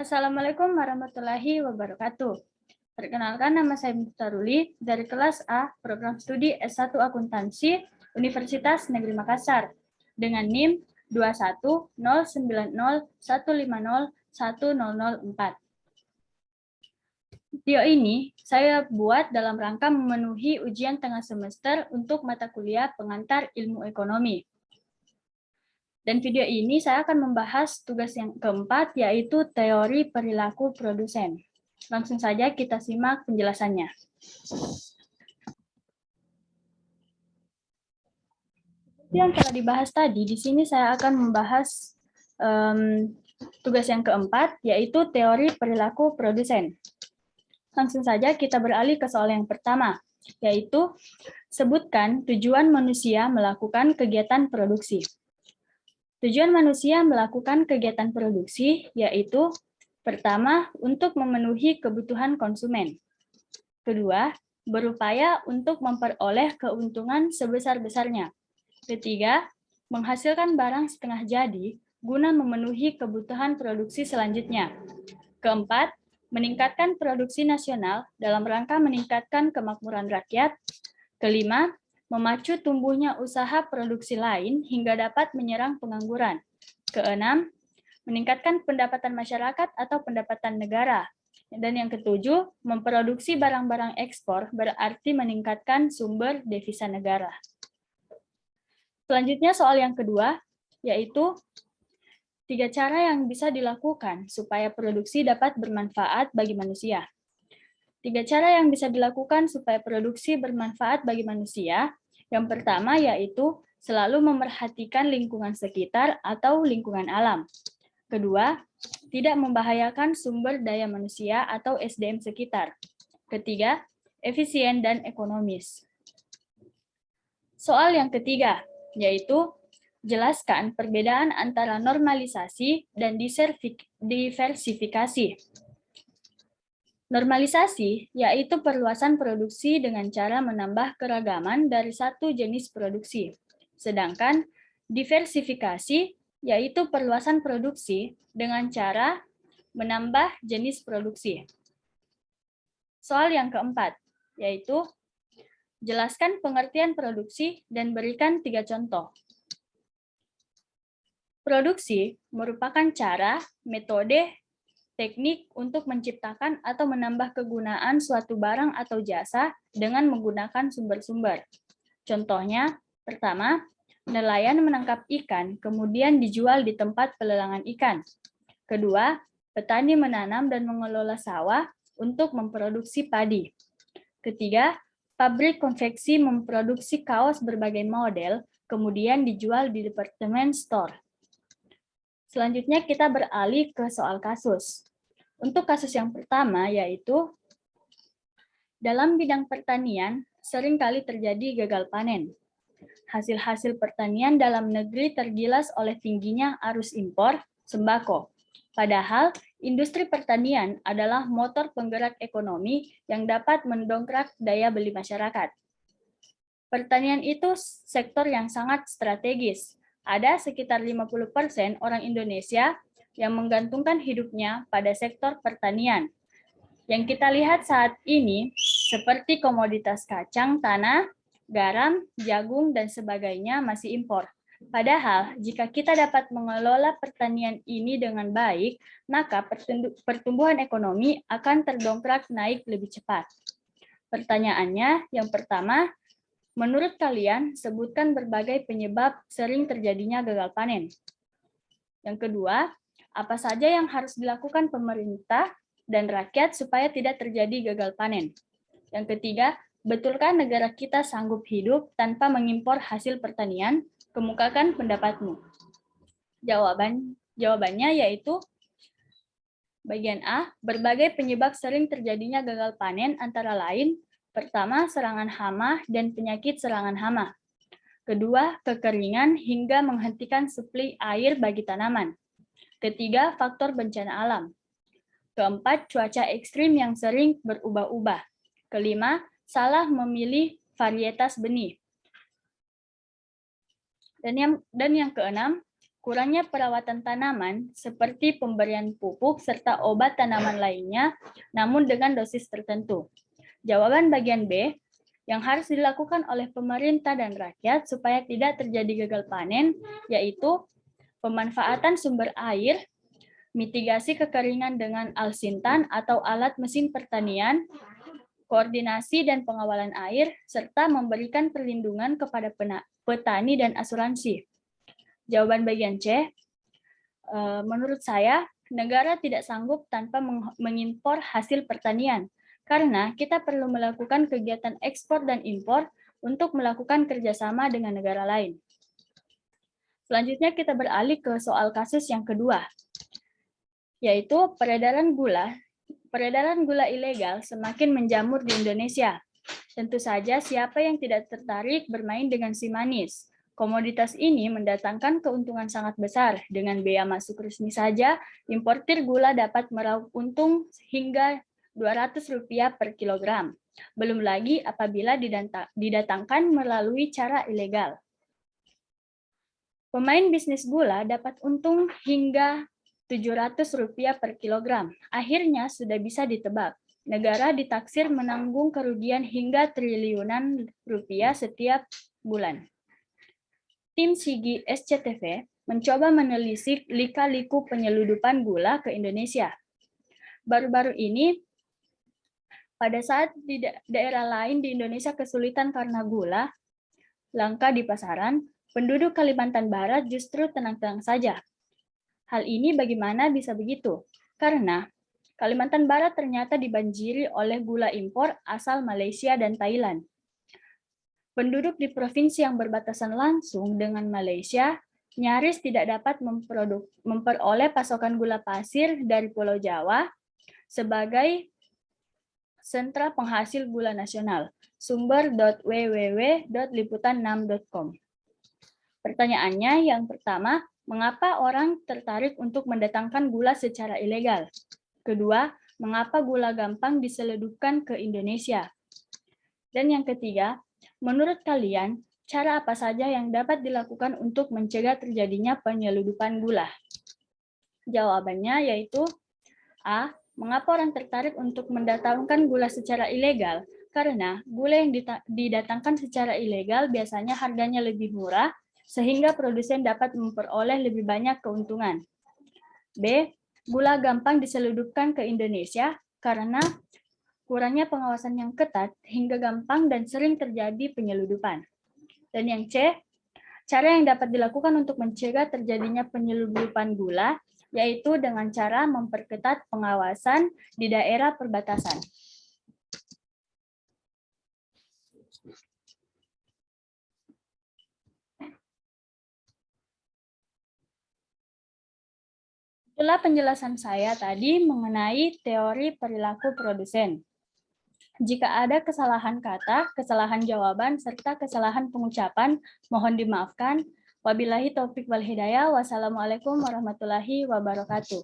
Assalamualaikum warahmatullahi wabarakatuh. Perkenalkan, nama saya Muftaruli dari kelas A, program studi S1 Akuntansi, Universitas Negeri Makassar, dengan NIM 210901501004. Video ini saya buat dalam rangka memenuhi ujian tengah semester untuk mata kuliah pengantar ilmu ekonomi. Dan video ini saya akan membahas tugas yang keempat, yaitu teori perilaku produsen. Langsung saja kita simak penjelasannya. Yang telah dibahas tadi, di sini saya akan membahas tugas yang keempat, yaitu teori perilaku produsen. Langsung saja kita beralih ke soal yang pertama, yaitu sebutkan tujuan manusia melakukan kegiatan produksi. Tujuan manusia melakukan kegiatan produksi yaitu pertama, untuk memenuhi kebutuhan konsumen. Kedua, berupaya untuk memperoleh keuntungan sebesar-besarnya. Ketiga, menghasilkan barang setengah jadi guna memenuhi kebutuhan produksi selanjutnya. Keempat, meningkatkan produksi nasional dalam rangka meningkatkan kemakmuran rakyat. Kelima, memacu tumbuhnya usaha produksi lain hingga dapat menyerang pengangguran. Keenam, meningkatkan pendapatan masyarakat atau pendapatan negara. Dan yang ketujuh, memproduksi barang-barang ekspor berarti meningkatkan sumber devisa negara. Selanjutnya soal yang kedua, yaitu 3 cara yang bisa dilakukan supaya produksi dapat bermanfaat bagi manusia. 3 cara yang bisa dilakukan supaya produksi bermanfaat bagi manusia. Yang pertama yaitu selalu memerhatikan lingkungan sekitar atau lingkungan alam. Kedua, tidak membahayakan sumber daya manusia atau SDM sekitar. Ketiga, efisien dan ekonomis. Soal yang ketiga, yaitu jelaskan perbedaan antara normalisasi dan diversifikasi. Normalisasi yaitu perluasan produksi dengan cara menambah keragaman dari satu jenis produksi. Sedangkan diversifikasi yaitu perluasan produksi dengan cara menambah jenis produksi. Soal yang keempat, yaitu jelaskan pengertian produksi dan berikan 3 contoh. Produksi merupakan cara, metode, teknik untuk menciptakan atau menambah kegunaan suatu barang atau jasa dengan menggunakan sumber-sumber. Contohnya, pertama, nelayan menangkap ikan, kemudian dijual di tempat pelelangan ikan. Kedua, petani menanam dan mengelola sawah untuk memproduksi padi. Ketiga, pabrik konveksi memproduksi kaos berbagai model, kemudian dijual di departemen store. Selanjutnya kita beralih ke soal kasus. Untuk kasus yang pertama yaitu dalam bidang pertanian seringkali terjadi gagal panen. Hasil-hasil pertanian dalam negeri tergilas oleh tingginya arus impor sembako. Padahal industri pertanian adalah motor penggerak ekonomi yang dapat mendongkrak daya beli masyarakat. Pertanian itu sektor yang sangat strategis. Ada sekitar 50% orang Indonesia yang menggantungkan hidupnya pada sektor pertanian. Yang kita lihat saat ini seperti komoditas kacang tanah, garam, jagung, dan sebagainya masih impor. Padahal jika kita dapat mengelola pertanian ini dengan baik, maka pertumbuhan ekonomi akan terdongkrak naik lebih cepat. Pertanyaannya, yang pertama, menurut kalian, sebutkan berbagai penyebab sering terjadinya gagal panen. Yang kedua, apa saja yang harus dilakukan pemerintah dan rakyat supaya tidak terjadi gagal panen. Yang ketiga, betulkah negara kita sanggup hidup tanpa mengimpor hasil pertanian? Kemukakan pendapatmu. Jawabannya yaitu bagian A, berbagai penyebab sering terjadinya gagal panen antara lain pertama, serangan hama dan penyakit serangan hama. Kedua, kekeringan hingga menghentikan suplai air bagi tanaman. Ketiga, faktor bencana alam. Keempat, cuaca ekstrim yang sering berubah-ubah. Kelima, salah memilih varietas benih. Dan yang keenam, kurangnya perawatan tanaman seperti pemberian pupuk serta obat tanaman lainnya, namun dengan dosis tertentu. Jawaban bagian B, yang harus dilakukan oleh pemerintah dan rakyat supaya tidak terjadi gagal panen, yaitu pemanfaatan sumber air, mitigasi kekeringan dengan alsintan atau alat mesin pertanian, koordinasi dan pengawalan air, serta memberikan perlindungan kepada petani dan asuransi. Jawaban bagian C, menurut saya, negara tidak sanggup tanpa mengimpor hasil pertanian, karena kita perlu melakukan kegiatan ekspor dan impor untuk melakukan kerjasama dengan negara lain. Selanjutnya kita beralih ke soal kasus yang kedua, yaitu peredaran gula. Peredaran gula ilegal semakin menjamur di Indonesia. Tentu saja siapa yang tidak tertarik bermain dengan si manis. Komoditas ini mendatangkan keuntungan sangat besar. Dengan bea masuk resmi saja, importir gula dapat meraup untung hingga Rp200 per kilogram. Belum lagi apabila didatangkan melalui cara ilegal. Pemain bisnis gula dapat untung hingga Rp700 per kilogram. Akhirnya sudah bisa ditebak. Negara ditaksir menanggung kerugian hingga triliunan rupiah setiap bulan. Tim Sigi SCTV mencoba menelisik lika-liku penyeludupan gula ke Indonesia. Baru-baru ini, pada saat di daerah lain di Indonesia kesulitan karena gula, langka di pasaran, penduduk Kalimantan Barat justru tenang-tenang saja. Hal ini bagaimana bisa begitu? Karena Kalimantan Barat ternyata dibanjiri oleh gula impor asal Malaysia dan Thailand. Penduduk di provinsi yang berbatasan langsung dengan Malaysia nyaris tidak dapat memperoleh pasokan gula pasir dari Pulau Jawa sebagai sentra penghasil gula nasional. Sumber.www.liputan6.com. Pertanyaannya yang pertama, mengapa orang tertarik untuk mendatangkan gula secara ilegal? Kedua, mengapa gula gampang diseludupkan ke Indonesia? Dan yang ketiga, menurut kalian, cara apa saja yang dapat dilakukan untuk mencegah terjadinya penyeludupan gula? Jawabannya yaitu A. Mengapa orang tertarik untuk mendatangkan gula secara ilegal? Karena gula yang didatangkan secara ilegal biasanya harganya lebih murah, sehingga produsen dapat memperoleh lebih banyak keuntungan. B. Gula gampang diseludupkan ke Indonesia karena kurangnya pengawasan yang ketat hingga gampang dan sering terjadi penyeludupan. Dan yang C, cara yang dapat dilakukan untuk mencegah terjadinya penyeludupan gula, yaitu dengan cara memperketat pengawasan di daerah perbatasan. Itulah penjelasan saya tadi mengenai teori perilaku produsen. Jika ada kesalahan kata, kesalahan jawaban, serta kesalahan pengucapan, mohon dimaafkan. Wabillahi taufik wal hidayah. Wassalamualaikum warahmatullahi wabarakatuh.